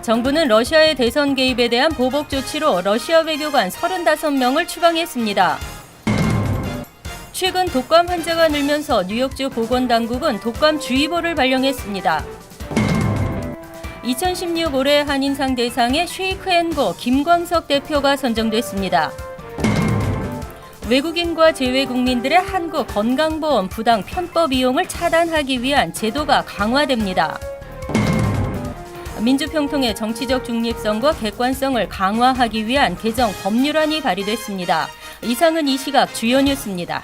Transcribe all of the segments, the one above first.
정부는 러시아의 대선 개입에 대한 보복 조치로 러시아 외교관 35명을 추방했습니다. 최근 독감 환자가 늘면서 뉴욕주 보건당국은 독감주의보를 발령했습니다. 2016 올해 한인상 대상에 쉐이크앤고 김광석 대표가 선정됐습니다. 외국인과 재외국민들의 한국 건강보험 부당 편법 이용을 차단하기 위한 제도가 강화됩니다. 민주평통의 정치적 중립성과 객관성을 강화하기 위한 개정 법률안이 발의됐습니다. 이상은 이 시각 주요 뉴스입니다.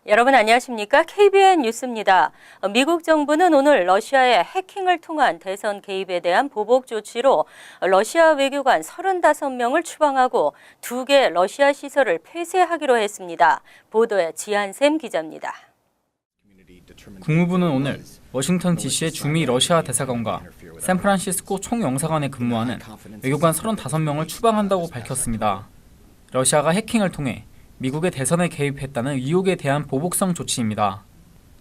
여러분 안녕하십니까? KBN 뉴스입니다. 미국 정부는 오늘 러시아의 해킹을 통한 대선 개입에 대한 보복 조치로 러시아 외교관 35명을 추방하고 2개 러시아 시설을 폐쇄하기로 했습니다. 보도에 지한샘 기자입니다. 국무부는 오늘 워싱턴 DC의 주미 러시아 대사관과 샌프란시스코 총영사관에 근무하는 외교관 35명을 추방한다고 밝혔습니다. 러시아가 해킹을 통해 미국의 대선에 개입했다는 의혹에 대한 보복성 조치입니다.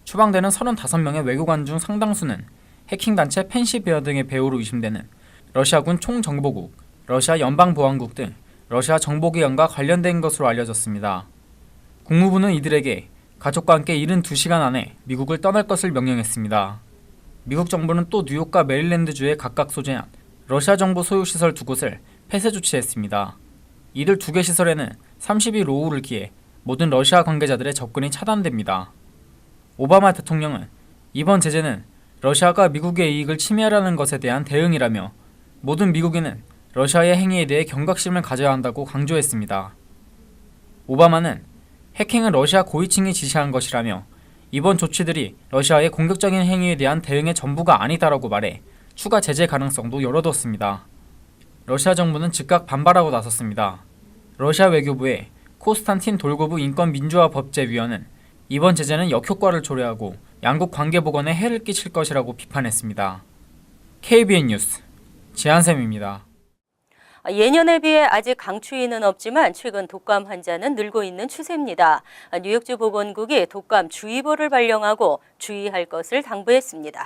추방되는 35명의 외교관 중 상당수는 해킹단체 펜시베어 등의 배후로 의심되는 러시아군 총정보국, 러시아 연방보안국 등 러시아 정보기관과 관련된 것으로 알려졌습니다. 국무부는 이들에게 가족과 함께 72시간 안에 미국을 떠날 것을 명령했습니다. 미국 정부는 또 뉴욕과 메릴랜드주에 각각 소재한 러시아 정부 소유 시설 2곳을 폐쇄 조치했습니다. 이들 2개 시설에는 30일 오후를 기해 모든 러시아 관계자들의 접근이 차단됩니다. 오바마 대통령은 이번 제재는 러시아가 미국의 이익을 침해하려는 것에 대한 대응이라며 모든 미국인은 러시아의 행위에 대해 경각심을 가져야 한다고 강조했습니다. 오바마는 해킹은 러시아 고위층이 지시한 것이라며 이번 조치들이 러시아의 공격적인 행위에 대한 대응의 전부가 아니다라고 말해 추가 제재 가능성도 열어뒀습니다. 러시아 정부는 즉각 반발하고 나섰습니다. 러시아 외교부의 코스탄틴 돌고브 인권민주화법제위원은 이번 제재는 역효과를 초래하고 양국 관계 복원에 해를 끼칠 것이라고 비판했습니다. KBN 뉴스 지한샘입니다. 예년에 비해 아직 강추위는 없지만 최근 독감 환자는 늘고 있는 추세입니다. 뉴욕주 보건국이 독감주의보를 발령하고 주의할 것을 당부했습니다.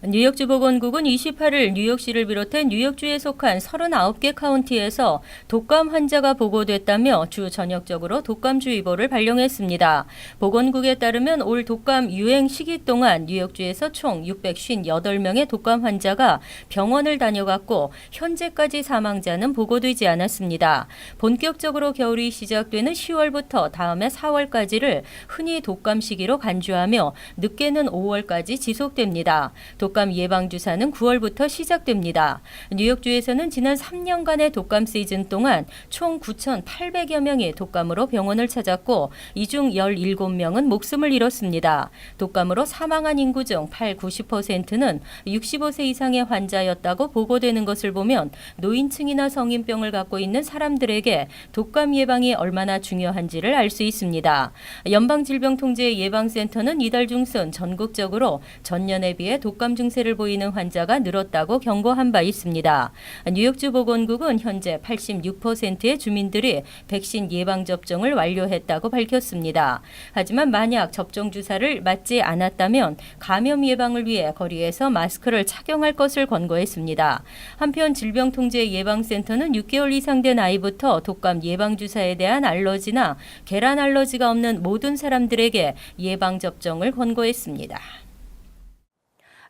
뉴욕주 보건국은 28일 뉴욕시를 비롯해 뉴욕주에 속한 39개 카운티에서 독감 환자가 보고됐다며 주 전역적으로 독감주의보를 발령했습니다. 보건국에 따르면 올 독감 유행 시기 동안 뉴욕주에서 총 658명의 독감 환자가 병원을 다녀갔고 현재까지 사망자는 보고되지 않았습니다. 본격적으로 겨울이 시작되는 10월부터 다음해 4월까지를 흔히 독감 시기로 간주하며 늦게는 5월까지 지속됩니다. 독감 예방주사는 9월부터 시작됩니다. 뉴욕주에서는 지난 3년간의 독감 시즌 동안 총 9,800여 명이 독감으로 병원을 찾았고 이 중 17명은 목숨을 잃었습니다. 독감으로 사망한 인구 중 90%는 65세 이상의 환자였다고 보고되는 것을 보면 노인층이나 성인병을 갖고 있는 사람들에게 독감 예방이 얼마나 중요한지를 알 수 있습니다. 연방질병통제예방센터는 이달 중순 전국적으로 전년에 비해 독감 증세를 보이는 환자가 늘었다고 경고한 바 있습니다. 뉴욕주 보건국은 현재 86%의 주민들이 백신 예방접종을 완료했다고 밝혔습니다. 하지만 만약 접종 주사를 맞지 않았다면 감염 예방을 위해 거리에서 마스크를 착용할 것을 권고했습니다. 한편 질병통제예방센터는 6개월 이상 된 아이부터 독감 예방주사에 대한 알러지나 계란 알러지가 없는 모든 사람들에게 예방접종을 권고했습니다.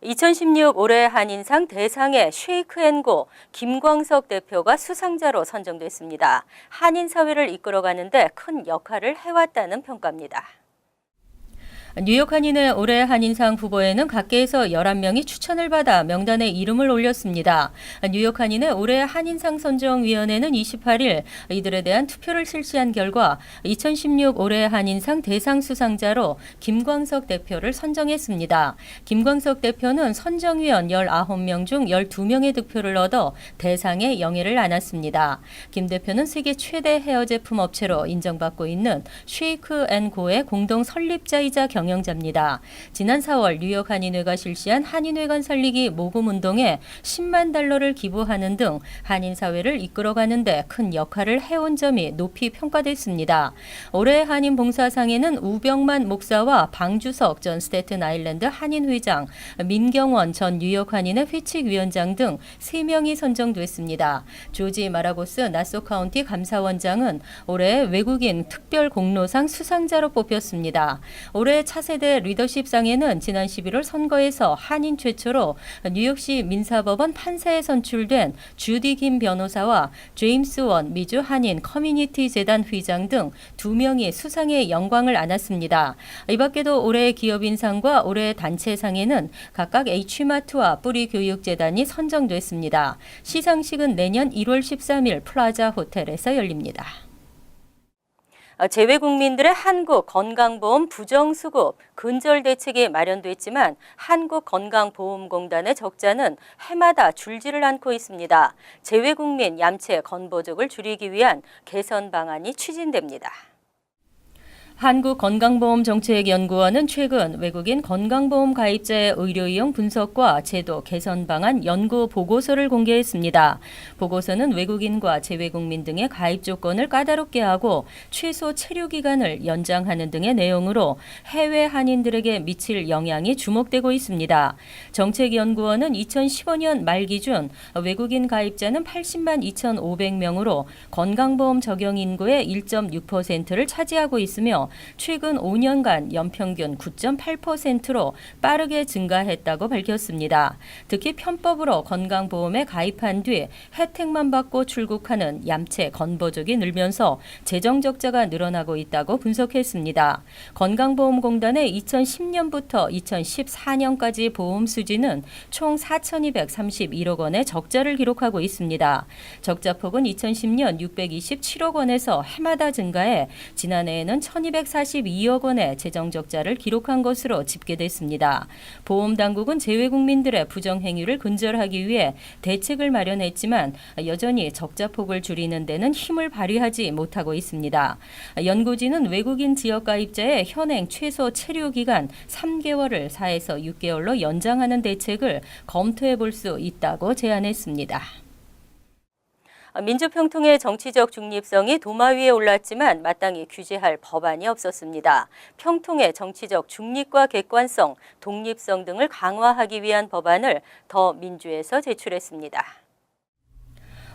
2016 올해 한인상 대상에 쉐이크앤고 김광석 대표가 수상자로 선정됐습니다. 한인 사회를 이끌어가는데 큰 역할을 해왔다는 평가입니다. 뉴욕 한인의 올해 한인상 후보에는 각계에서 11명이 추천을 받아 명단에 이름을 올렸습니다. 뉴욕 한인의 올해 한인상 선정위원회는 28일 이들에 대한 투표를 실시한 결과 2016 올해 한인상 대상 수상자로 김광석 대표를 선정했습니다. 김광석 대표는 선정위원 19명 중 12명의 득표를 얻어 대상에 영예를 안았습니다. 김 대표는 세계 최대 헤어 제품 업체로 인정받고 있는 쉐이크앤고의 공동 설립자이자 경영자입니다. 지난 4월 뉴욕 한인회가 실시한 한인회관 살리기 모금 운동에 10만 달러를 기부하는 등 한인 사회를 이끌어가는 데 큰 역할을 해온 점이 높이 평가됐습니다. 올해 한인 봉사상에는 우병만 목사와 방주석 전 스태튼 아일랜드 한인 회장, 민경원 전 뉴욕 한인회 회칙위원장 등 3명이 선정됐습니다. 조지 마라고스 나소 카운티 감사원장은 올해 외국인 특별 공로상 수상자로 뽑혔습니다. 올해 차세대 리더십상에는 지난 11월 선거에서 한인 최초로 뉴욕시 민사법원 판사에 선출된 주디 김 변호사와 제임스 원 미주 한인 커뮤니티 재단 회장 등 2명이 수상의 영광을 안았습니다. 이 밖에도 올해 기업인상과 올해 단체상에는 각각 H마트와 뿌리교육재단이 선정됐습니다. 시상식은 내년 1월 13일 플라자 호텔에서 열립니다. 재외국민들의 한국 건강보험 부정수급 근절 대책이 마련됐지만 한국건강보험공단의 적자는 해마다 줄지를 않고 있습니다. 재외국민 얌체 건보족을 줄이기 위한 개선 방안이 추진됩니다. 한국건강보험정책연구원은 최근 외국인 건강보험 가입자의 의료이용 분석과 제도 개선 방안 연구 보고서를 공개했습니다. 보고서는 외국인과 재외국민 등의 가입 조건을 까다롭게 하고 최소 체류 기간을 연장하는 등의 내용으로 해외 한인들에게 미칠 영향이 주목되고 있습니다. 정책연구원은 2015년 말 기준 외국인 가입자는 80만 2,500명으로 건강보험 적용 인구의 1.6%를 차지하고 있으며 최근 5년간 연평균 9.8%로 빠르게 증가했다고 밝혔습니다. 특히 편법으로 건강보험에 가입한 뒤 혜택만 받고 출국하는 얌체 건보족이 늘면서 재정 적자가 늘어나고 있다고 분석했습니다. 건강보험공단의 2010년부터 2014년까지 보험 수지는 총 4,231억 원의 적자를 기록하고 있습니다. 적자폭은 2010년 627억 원에서 해마다 증가해 지난해에는 1,242억 원의 재정 적자를 기록한 것으로 집계됐습니다. 보험당국은 재외국민들의 부정행위를 근절하기 위해 대책을 마련했지만 여전히 적자폭을 줄이는 데는 힘을 발휘하지 못하고 있습니다. 연구진은 외국인 지역가입자의 현행 최소 체류 기간 3개월을 4에서 6개월로 연장하는 대책을 검토해 볼 수 있다고 제안했습니다. 민주평통의 정치적 중립성이 도마 위에 올랐지만 마땅히 규제할 법안이 없었습니다. 평통의 정치적 중립과 객관성, 독립성 등을 강화하기 위한 법안을 더민주에서 제출했습니다.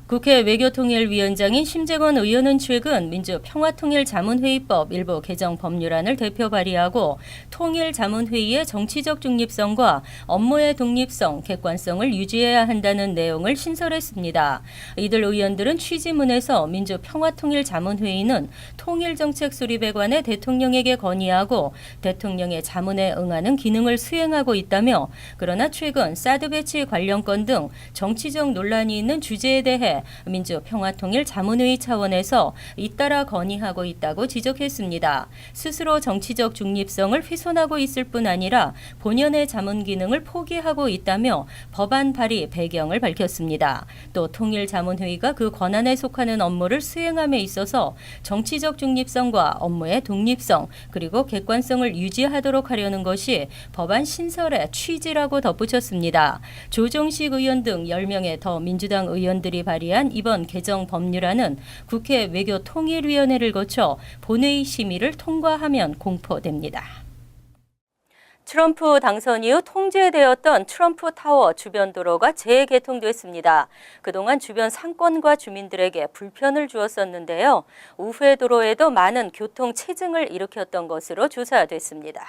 국회 외교통일위원장인 심재권 의원은 최근 민주평화통일자문회의법 일부 개정 법률안을 대표 발의하고 통일자문회의의 정치적 중립성과 업무의 독립성, 객관성을 유지해야 한다는 내용을 신설했습니다. 이들 의원들은 취지문에서 민주평화통일자문회의는 통일정책 수립에 관해 대통령에게 건의하고 대통령의 자문에 응하는 기능을 수행하고 있다며 그러나 최근 사드 배치 관련 건 등 정치적 논란이 있는 주제에 대해 민주평화통일자문회의 차원에서 잇따라 건의하고 있다고 지적했습니다. 스스로 정치적 중립성을 훼손하고 있을 뿐 아니라 본연의 자문 기능을 포기하고 있다며 법안 발의 배경을 밝혔습니다. 또 통일자문회의가 그 권한에 속하는 업무를 수행함에 있어서 정치적 중립성과 업무의 독립성 그리고 객관성을 유지하도록 하려는 것이 법안 신설의 취지라고 덧붙였습니다. 조정식 의원 등 10명의 더 민주당 의원들이 발의한 이번 개정 법률안은 국회 외교통일위원회를 거쳐 본회의 심의를 통과하면 공포됩니다. 트럼프 당선 이후 통제되었던 트럼프 타워 주변 도로가 재개통됐습니다. 그동안 주변 상권과 주민들에게 불편을 주었었는데요. 우회 도로에도 많은 교통 체증을 일으켰던 것으로 조사됐습니다.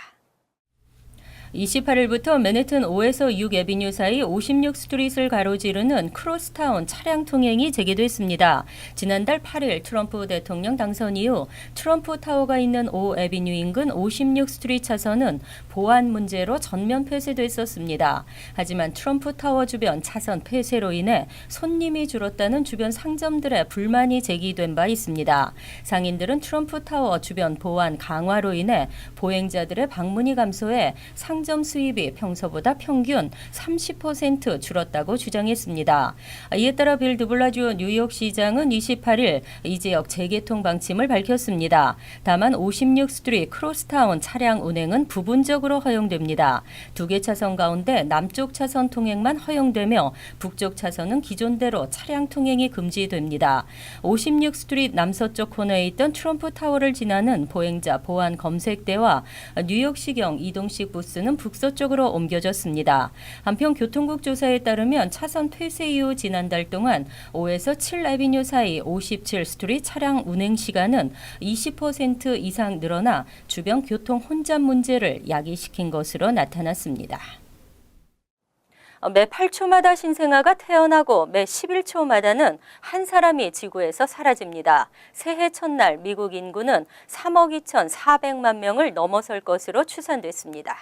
28일부터 맨해튼 5에서 6 애비뉴 사이 56 스트릿을 가로지르는 크로스타운 차량 통행이 재개됐습니다. 지난달 8일 트럼프 대통령 당선 이후 트럼프 타워가 있는 5 애비뉴 인근 56 스트릿 차선은 보안 문제로 전면 폐쇄됐었습니다. 하지만 트럼프 타워 주변 차선 폐쇄로 인해 손님이 줄었다는 주변 상점들의 불만이 제기된 바 있습니다. 상인들은 트럼프 타워 주변 보안 강화로 인해 보행자들의 방문이 감소해 상점 상점 수입이 평소보다 평균 30% 줄었다고 주장했습니다. 이에 따라 빌 드블라지오 뉴욕시장은 28일 이 지역 재개통 방침을 밝혔습니다. 다만 56 스트리트 크로스타운 차량 운행은 부분적으로 허용됩니다. 두 개 차선 가운데 남쪽 차선 통행만 허용되며 북쪽 차선은 기존대로 차량 통행이 금지됩니다. 56 스트리트 남서쪽 코너에 있던 트럼프 타워를 지나는 보행자 보안 검색대와 뉴욕시경 이동식 부스는 북서쪽으로 옮겨졌습니다. 한편 교통국 조사에 따르면 차선 폐쇄 이후 지난달 동안 5에서 7 애비뉴 사이 57 스트리트 차량 운행 시간은 20% 이상 늘어나 주변 교통 혼잡 문제를 야기시킨 것으로 나타났습니다. 매 8초마다 신생아가 태어나고 매 11초마다는 한 사람이 지구에서 사라집니다. 새해 첫날 미국 인구는 3억 2,400만 명을 넘어설 것으로 추산됐습니다.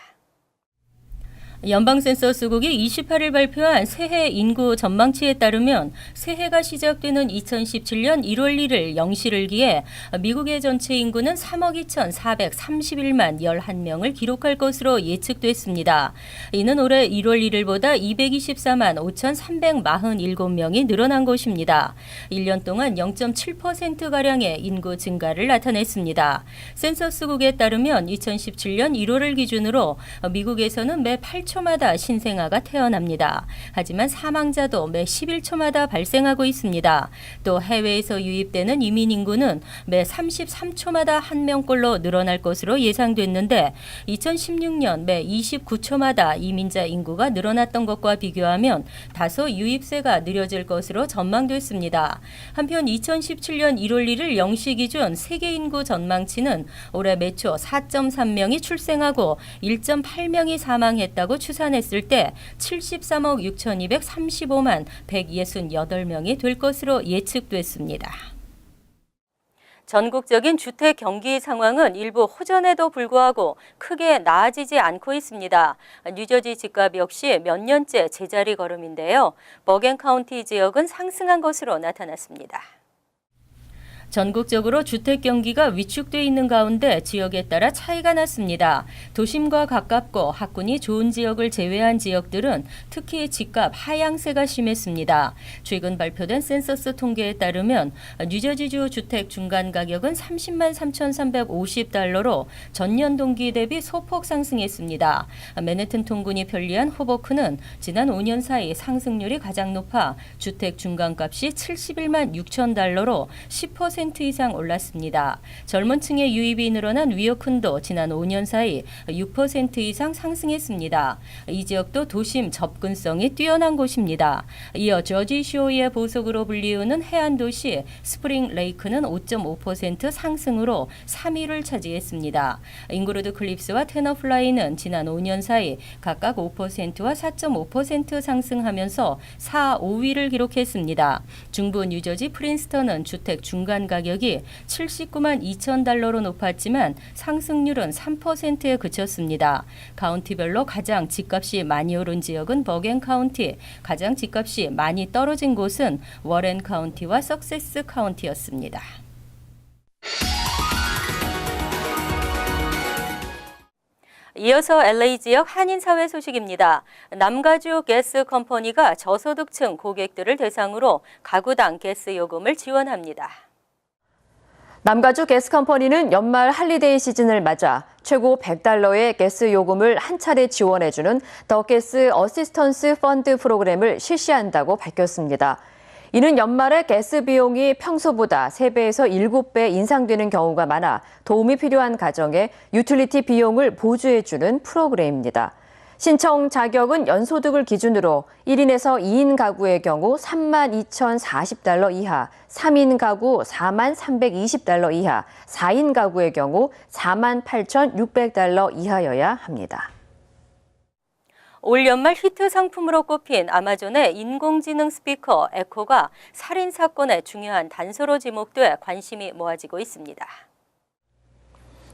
연방센서스국이 28일 발표한 새해 인구 전망치에 따르면 새해가 시작되는 2017년 1월 1일 0시를 기해 미국의 전체 인구는 3억 2,431만 11명을 기록할 것으로 예측됐습니다. 이는 올해 1월 1일보다 224만 5,347명이 늘어난 것입니다. 1년 동안 0.7%가량의 인구 증가를 나타냈습니다. 센서스국에 따르면 2017년 1월을 기준으로 미국에서는 매 8초마다 신생아가 태어납니다. 하지만 사망자도 매 11초마다 발생하고 있습니다. 또 해외에서 유입되는 이민 인구는 매 33초마다 한 명꼴로 늘어날 것으로 예상됐는데 2016년 매 29초마다 이민자 인구가 늘어났던 것과 비교하면 다소 유입세가 느려질 것으로 전망됐습니다. 한편 2017년 1월 1일 0시 기준 세계 인구 전망치는 올해 매초 4.3명이 출생하고 1.8명이 사망했다고 추산했을 때 73억 6,235만 168명이 될 것으로 예측됐습니다. 전국적인 주택 경기 상황은 일부 호전에도 불구하고 크게 나아지지 않고 있습니다. 뉴저지 집값 역시 몇 년째 제자리 걸음인데요. 버겐 카운티 지역은 상승한 것으로 나타났습니다. 전국적으로 주택 경기가 위축돼 있는 가운데 지역에 따라 차이가 났습니다. 도심과 가깝고 학군이 좋은 지역을 제외한 지역들은 특히 집값 하향세가 심했습니다. 최근 발표된 센서스 통계에 따르면 뉴저지주 주택 중간 가격은 30만 3,350달러로 전년 동기 대비 소폭 상승했습니다. 맨해튼 통군이 편리한 호버크는 지난 5년 사이 상승률이 가장 높아 주택 중간값이 71만 6천 달러로 10% 이상 올랐습니다. 젊은 층의 유입이 늘어난 위어큰도 지난 5년 사이 6% 이상 상승했습니다. 이 지역도 도심 접근성이 뛰어난 곳입니다. 이어 저지쇼의 보석으로 불리우는 해안 도시 스프링 레이크는 5.5% 상승으로 3위를 차지했습니다. 잉그루드 클립스와 테너플라이는 지난 5년 사이 각각 5%와 4.5% 상승하면서 4, 5위를 기록했습니다. 중부 뉴저지 프린스턴은 주택 중간 가격이 79만 2천 달러로 높았지만 상승률은 3%에 그쳤습니다. 카운티별로 가장 집값이 많이 오른 지역은 버겐 카운티, 가장 집값이 많이 떨어진 곳은 워렌 카운티와 석세스 카운티였습니다. 이어서 LA 지역 한인사회 소식입니다. 남가주 가스 컴퍼니가 저소득층 고객들을 대상으로 가구당 가스 요금을 지원합니다. 남가주 가스컴퍼니는 연말 할리데이 시즌을 맞아 최고 $100의 가스 요금을 한 차례 지원해주는 더 가스 어시스턴스 펀드 프로그램을 실시한다고 밝혔습니다. 이는 연말에 가스 비용이 평소보다 3배에서 7배 인상되는 경우가 많아 도움이 필요한 가정에 유틸리티 비용을 보조해주는 프로그램입니다. 신청 자격은 연소득을 기준으로 1인에서 2인 가구의 경우 32,040달러 이하, 3인 가구 43,320달러 이하, 4인 가구의 경우 48,600달러 이하여야 합니다. 올 연말 히트 상품으로 꼽힌 아마존의 인공지능 스피커 에코가 살인 사건의 중요한 단서로 지목돼 관심이 모아지고 있습니다.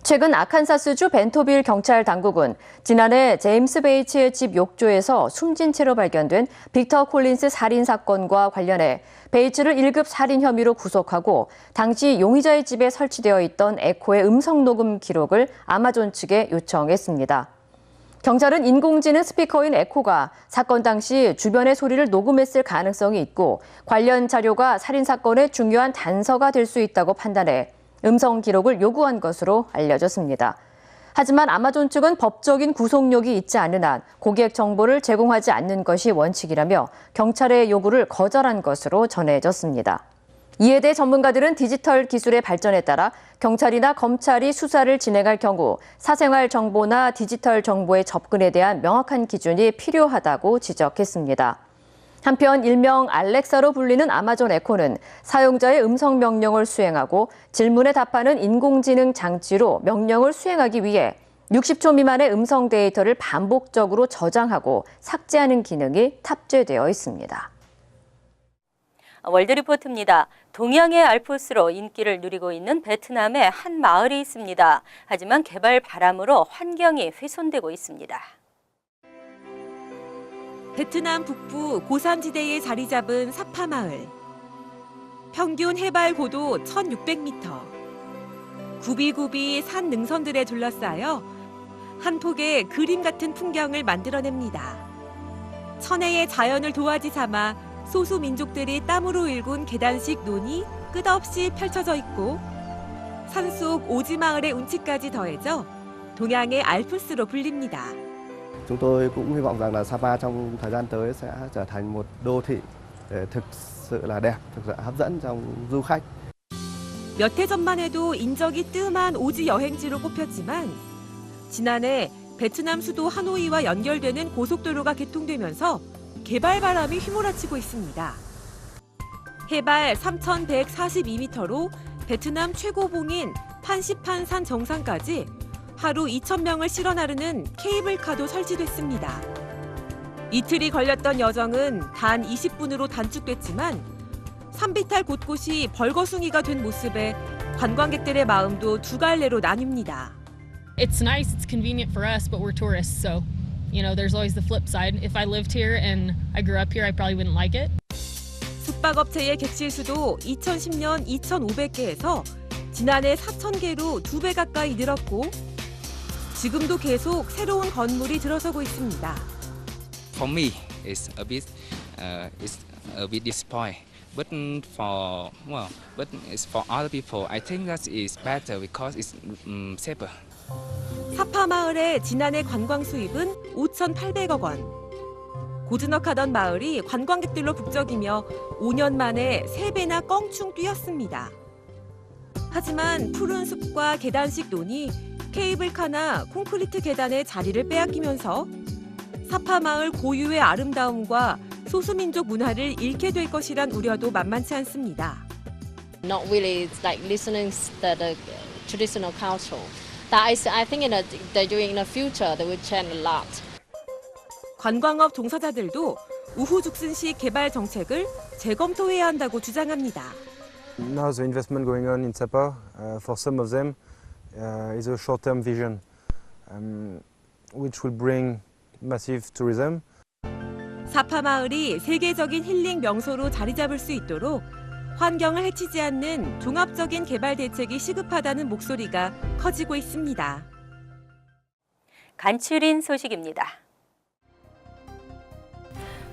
최근 아칸사스주 벤토빌 경찰 당국은 지난해 제임스 베이츠의 집 욕조에서 숨진 채로 발견된 빅터 콜린스 살인 사건과 관련해 베이츠를 1급 살인 혐의로 구속하고 당시 용의자의 집에 설치되어 있던 에코의 음성 녹음 기록을 아마존 측에 요청했습니다. 경찰은 인공지능 스피커인 에코가 사건 당시 주변의 소리를 녹음했을 가능성이 있고 관련 자료가 살인 사건의 중요한 단서가 될 수 있다고 판단해 음성 기록을 요구한 것으로 알려졌습니다. 하지만 아마존 측은 법적인 구속력이 있지 않은 한 고객 정보를 제공하지 않는 것이 원칙이라며 경찰의 요구를 거절한 것으로 전해졌습니다. 이에 대해 전문가들은 디지털 기술의 발전에 따라 경찰이나 검찰이 수사를 진행할 경우 사생활 정보나 디지털 정보의 접근에 대한 명확한 기준이 필요하다고 지적했습니다. 한편 일명 알렉사로 불리는 아마존 에코는 사용자의 음성 명령을 수행하고 질문에 답하는 인공지능 장치로 명령을 수행하기 위해 60초 미만의 음성 데이터를 반복적으로 저장하고 삭제하는 기능이 탑재되어 있습니다. 월드리포트입니다. 동양의 알프스로 인기를 누리고 있는 베트남에 한 마을이 있습니다. 하지만 개발 바람으로 환경이 훼손되고 있습니다. 베트남 북부 고산지대에 자리 잡은 사파 마을. 평균 해발 고도 1,600m. 굽이굽이 산 능선들에 둘러싸여 한 폭의 그림 같은 풍경을 만들어냅니다. 천혜의 자연을 도화지 삼아 소수 민족들이 땀으로 일군 계단식 논이 끝없이 펼쳐져 있고 산속 오지마을의 운치까지 더해져 동양의 알프스로 불립니다. Chúng tôi cũng hy vọng rằng là Sapa trong thời gian tới sẽ trở thành một đô thị thực sự là đẹp, thực sự hấp dẫn trong du khách. 몇 해 전만 해도 인적이 뜸한 오지 여행지로 꼽혔지만 지난해 베트남 수도 하노이와 연결되는 고속도로가 개통되면서 개발 바람이 휘몰아치고 있습니다. 해발 3,142m로 베트남 최고봉인 판시판산 정상까지 하루 2,000명을 실어 나르는 케이블카도 설치됐습니다. 이틀이 걸렸던 여정은 단 20분으로 단축됐지만 산비탈 곳곳이 벌거숭이가 된 모습에 관광객들의 마음도 두 갈래로 나뉩니다. It's nice, it's convenient for us, but we're tourists, so there's always the flip side. If I lived here and I grew up here, I probably wouldn't like it. 숙박업체의 객실 수도 2010년 2,500개에서 지난해 4,000개로 2배 가까이 늘었고 지금도 계속 새로운 건물이 들어서고 있습니다. For me, it's a bit disappointing. But it's for other people. I think that is better because it's safer. 사파 마을의 지난해 관광 수입은 5,800억 원. 고즈넉하던 마을이 관광객들로 북적이며 5년 만에 3배나 껑충 뛰었습니다. 하지만 푸른 숲과 계단식 논이 케이블카나 콘크리트 계단의 자리를 빼앗기면서 사파 마을 고유의 아름다움과 소수민족 문화를 잃게 될 것이란 우려도 만만치 않습니다. Not really like listening to the traditional culture. That I think they're doing in the future they will change a lot. 관광업 종사자들도 우후죽순식 개발 정책을 재검토해야 한다고 주장합니다. Now the investment going on in Sapa, for some of them, is a short-term vision, which will bring massive tourism. 사파 마을이 세계적인 힐링 명소로 자리 잡을 수 있도록 환경을 해치지 않는 종합적인 개발 대책이 시급하다는 목소리가 커지고 있습니다. 간추린 소식입니다.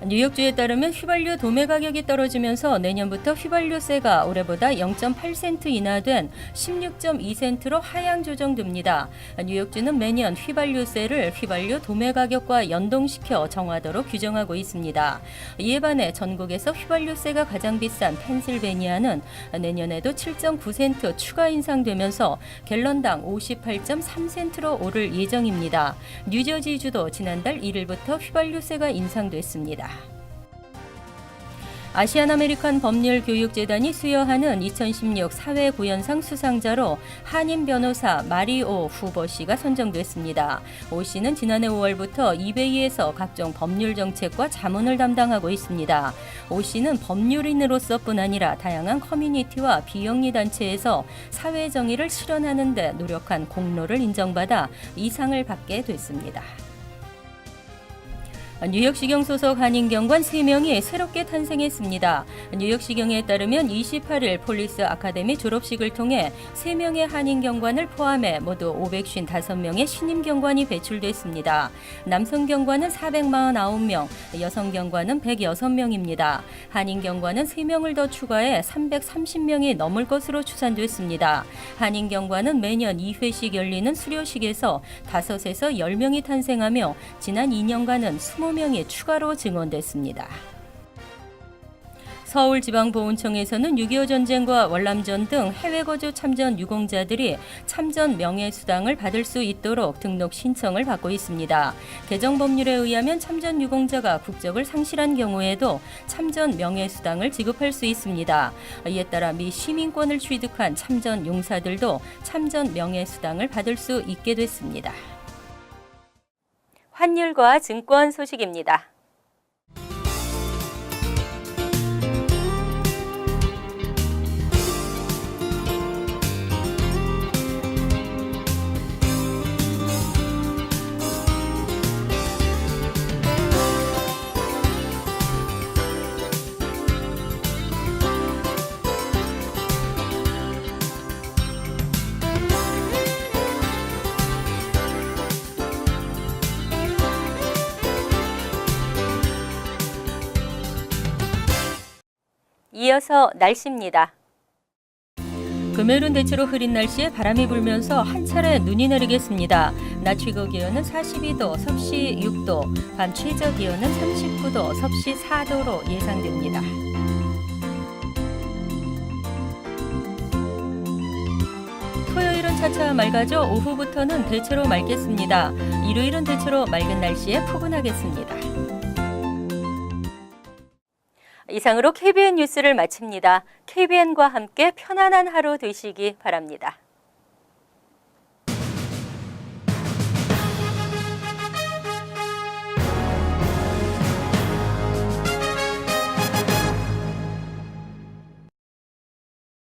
뉴욕주에 따르면 휘발유 도매 가격이 떨어지면서 내년부터 휘발유세가 올해보다 0.8센트 인하된 16.2센트로 하향 조정됩니다. 뉴욕주는 매년 휘발유세를 휘발유 도매 가격과 연동시켜 정하도록 규정하고 있습니다. 이에 반해 전국에서 휘발유세가 가장 비싼 펜실베니아는 내년에도 7.9센트 추가 인상되면서 갤런당 58.3센트로 오를 예정입니다. 뉴저지주도 지난달 1일부터 휘발유세가 인상됐습니다. 아시안 아메리칸 법률교육재단이 수여하는 2016 사회구현상 수상자로 한인 변호사 마리오 후보 씨가 선정됐습니다. 오 씨는 지난해 5월부터 이베이에서 각종 법률 정책과 자문을 담당하고 있습니다. 오 씨는 법률인으로서뿐 아니라 다양한 커뮤니티와 비영리 단체에서 사회 정의를 실현하는 데 노력한 공로를 인정받아 이 상을 받게 됐습니다. 뉴욕시경 소속 한인경관 3명이 새롭게 탄생했습니다. 뉴욕시경에 따르면 28일 폴리스 아카데미 졸업식을 통해 3명의 한인경관을 포함해 모두 555명의 신임 경관이 배출됐습니다. 남성 경관은 449명, 여성 경관은 106명입니다. 한인 경관은 3명을 더 추가해 330명이 넘을 것으로 추산됐습니다. 한인 경관은 매년 2회씩 열리는 수료식에서 5에서 10명이 탄생하며 지난 2년간은 20명이 추가로 증원됐습니다. 서울지방보훈청에서는 6.25 전쟁과 월남전 등 해외 거주 참전 유공자들이 참전 명예수당을 받을 수 있도록 등록 신청을 받고 있습니다. 개정 법률에 의하면 참전 유공자가 국적을 상실한 경우에도 참전 명예수당을 지급할 수 있습니다. 이에 따라 미 시민권을 취득한 참전 용사들도 참전 명예수당을 받을 수 있게 됐습니다. 환율과 증권 소식입니다. 이어서 날씨입니다. 금요일은 대체로 흐린 날씨에 바람이 불면서 한 차례 눈이 내리겠습니다. 낮 최고 기온은 42도, 섭씨 6도, 밤 최저 기온은 39도, 섭씨 4도로 예상됩니다. 토요일은 차차 맑아져 오후부터는 대체로 맑겠습니다. 일요일은 대체로 맑은 날씨에 포근하겠습니다. 이상으로 KBN 뉴스를 마칩니다. KBN과 함께 편안한 하루 되시기 바랍니다.